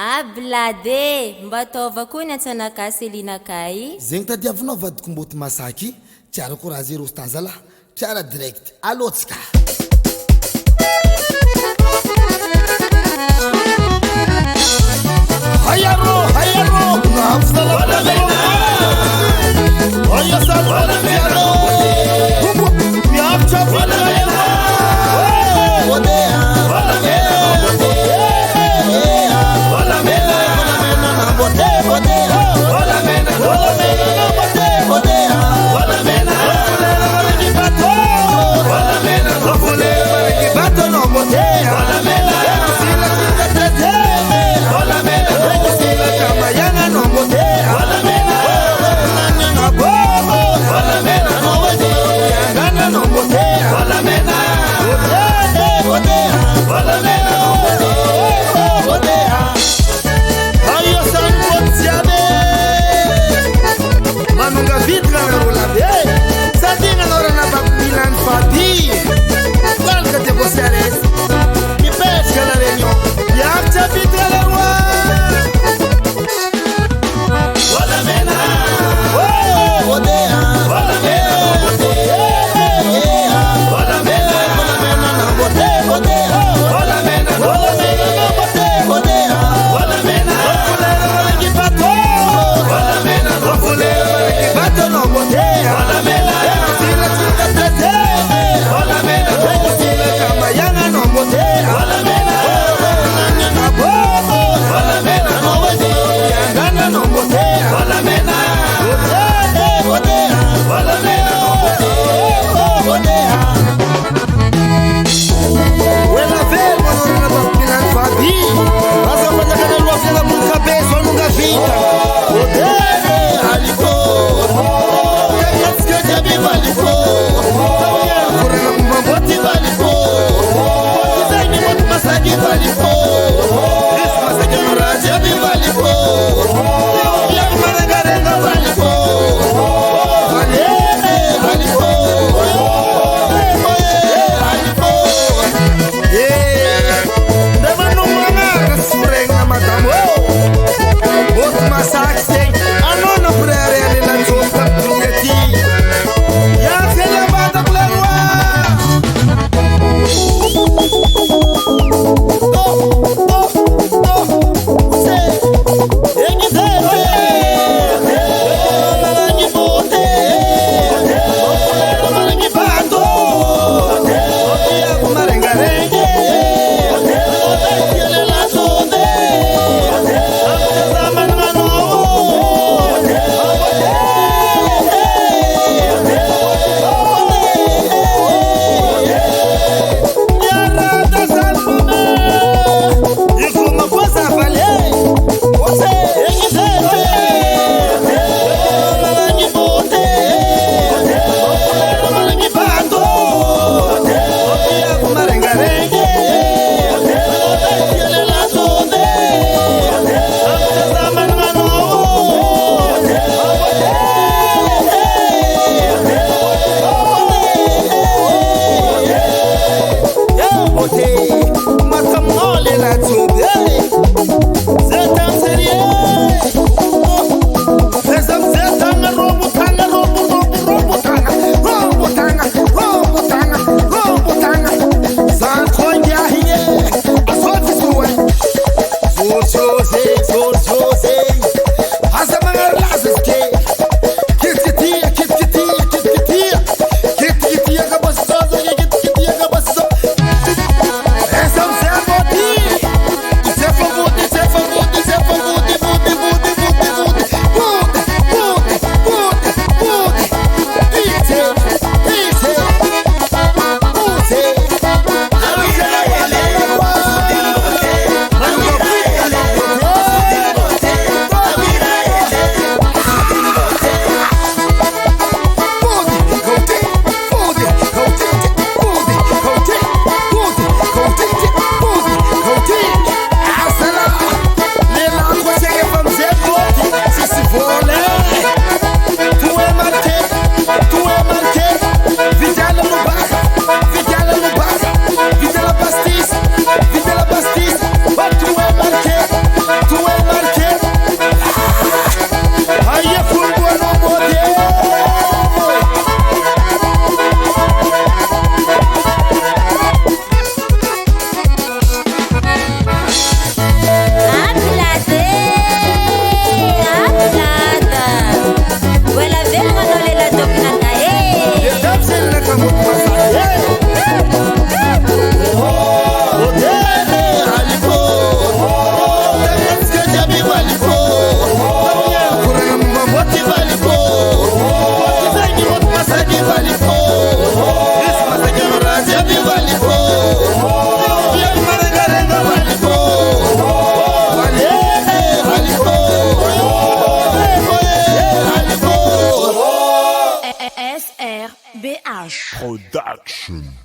Ablade mba taova koa ny antsanaka Selinakay zegny tadiavinao vadiko mboty masaky tiarako raha zero stanzala tiara direct alotsika hayaro nafsala wala mena oya sal wala mena yacha wala mena odea wala mena wala mena bote wala mena bote wala mena kibato wala mena kibato no bote wala mena sila kitete wala mena sila kama yana no bote wala mena na bobo wala mena no bote yana no bote wala mena bote wala mena bote ayo sango tiabe manunga vitra na rola be sadinga lora na babilan fadi qualche de vocês me pesca la reunião e a vitra la rua wala mena odea wala mena wala mena wala mena wala mena kibato wala mena kibato no botea wala mena sila kitete wala mena sila kama yana no botea wala mena na bobo wala mena no botea yana no botea wala mena botea wala mena botea wala verbo non na bambina fabi asa fanya kana lua fela mun cabeça nunca vita botea aliko katika jabi waliko kurana mboti waliko zaini mtu masaji waliko masaji rajabi waliko ya maragarenga waliko waliko ndema numanga kasureng matamu bot masak anona prere ni la chota prungeti ya fela bata plewa se egi zero ni bote ni bato ya kumarenga renge ya la sonde Production.